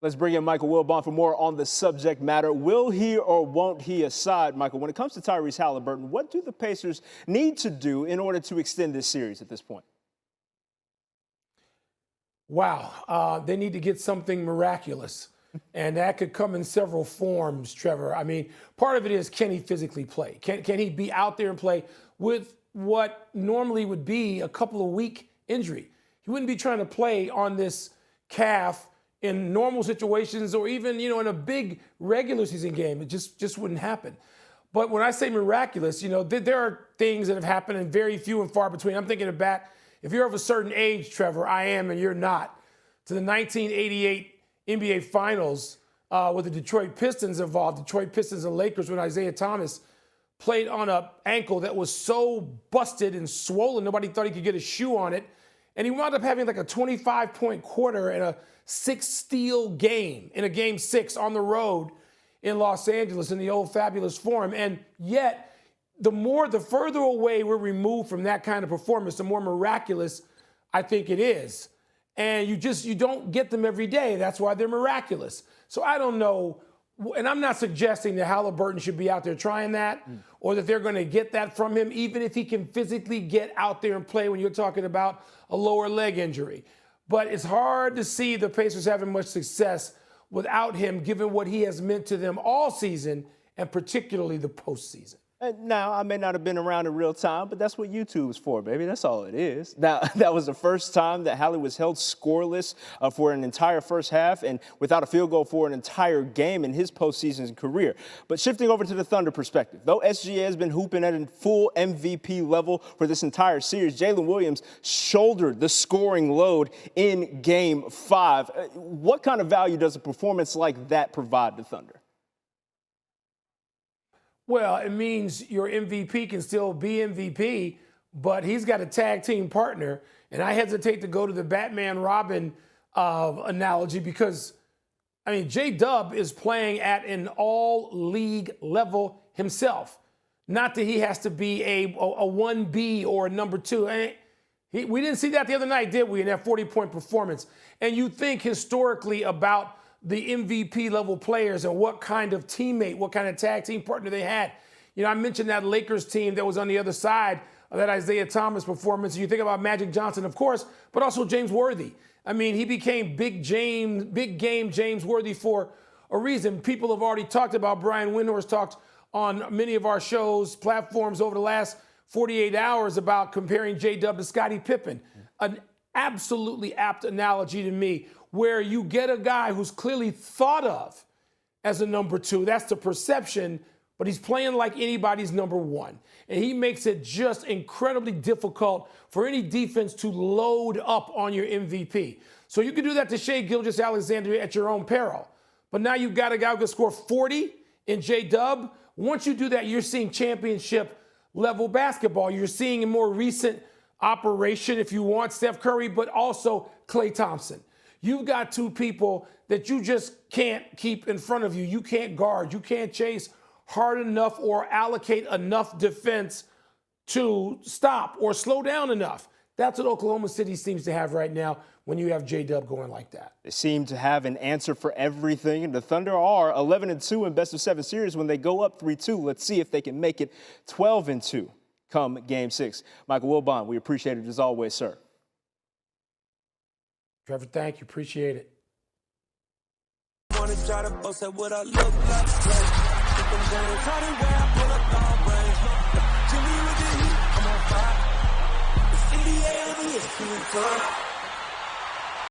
Let's bring in Michael Wilbon for more on the subject matter. Will he or won't he aside, Michael, when it comes to Tyrese Halliburton, what do the Pacers need to do in order to extend this series at this point? Wow. They need to get something miraculous. And that could come in several forms, Trevor. I mean, part of it is, can he physically play? Can he be out there and play with what normally would be a couple of week injury? He wouldn't be trying to play on this calf in normal situations or even, in a big regular season game. It just wouldn't happen. But when I say miraculous, there are things that have happened and very few and far between. I'm thinking back, if you're of a certain age, Trevor, I am and you're not, to the 1988 NBA Finals with the Detroit Pistons involved, Detroit Pistons and Lakers, when Isaiah Thomas played on an ankle that was so busted and swollen, nobody thought he could get a shoe on it. And he wound up having like a 25-point quarter and a 6-steal game in a Game 6 on the road in Los Angeles in the old Fabulous Forum. And yet, the further away we're removed from that kind of performance, the more miraculous I think it is. And you don't get them every day. That's why they're miraculous. So I don't know. And I'm not suggesting that Halliburton should be out there trying that or that they're going to get that from him, even if he can physically get out there and play when you're talking about a lower leg injury. But it's hard to see the Pacers having much success without him, given what he has meant to them all season and particularly the postseason. Now, I may not have been around in real time, but that's what YouTube's for, baby. That's all it is. Now, that was the first time that Hallie was held scoreless for an entire first half and without a field goal for an entire game in his postseason career. But shifting over to the Thunder perspective, though SGA has been hooping at a full MVP level for this entire series, Jalen Williams shouldered the scoring load in Game 5. What kind of value does a performance like that provide the Thunder? Well, it means your MVP can still be MVP, but he's got a tag team partner. And I hesitate to go to the Batman-Robin analogy because, J-Dub is playing at an all-league level himself. Not that he has to be a 1B or a number 2. We didn't see that the other night, did we, in that 40-point performance? And you think historically about the MVP level players and what kind of teammate, what kind of tag team partner they had. I mentioned that Lakers team that was on the other side of that Isaiah Thomas performance. You think about Magic Johnson, of course, but also James Worthy. He became big game James Worthy for a reason. People have already talked about, Brian Windhorst talked on many of our shows, platforms over the last 48 hours about comparing J-Dub to Scottie Pippen. An absolutely apt analogy to me, where you get a guy who's clearly thought of as a number 2. That's the perception, but he's playing like anybody's number 1. And he makes it just incredibly difficult for any defense to load up on your MVP. So you can do that to Shai Gilgeous-Alexander at your own peril. But now you've got a guy who can score 40 in J-Dub. Once you do that, you're seeing championship-level basketball. You're seeing a more recent operation, if you want, Steph Curry, but also Klay Thompson. You've got two people that you just can't keep in front of you. You can't guard. You can't chase hard enough or allocate enough defense to stop or slow down enough. That's what Oklahoma City seems to have right now when you have J-Dub going like that. They seem to have an answer for everything, and the Thunder are 11-2 in best-of-7 series when they go up 3-2. Let's see if they can make it 12-2 come Game 6. Michael Wilbon, we appreciate it as always, sir. Trevor, thank you. Appreciate it. Wanna try to boast at what I look like. Think I'm going harder where I pull up all brains. Jimmy with the heat, I'm on fire. It's 88 over here,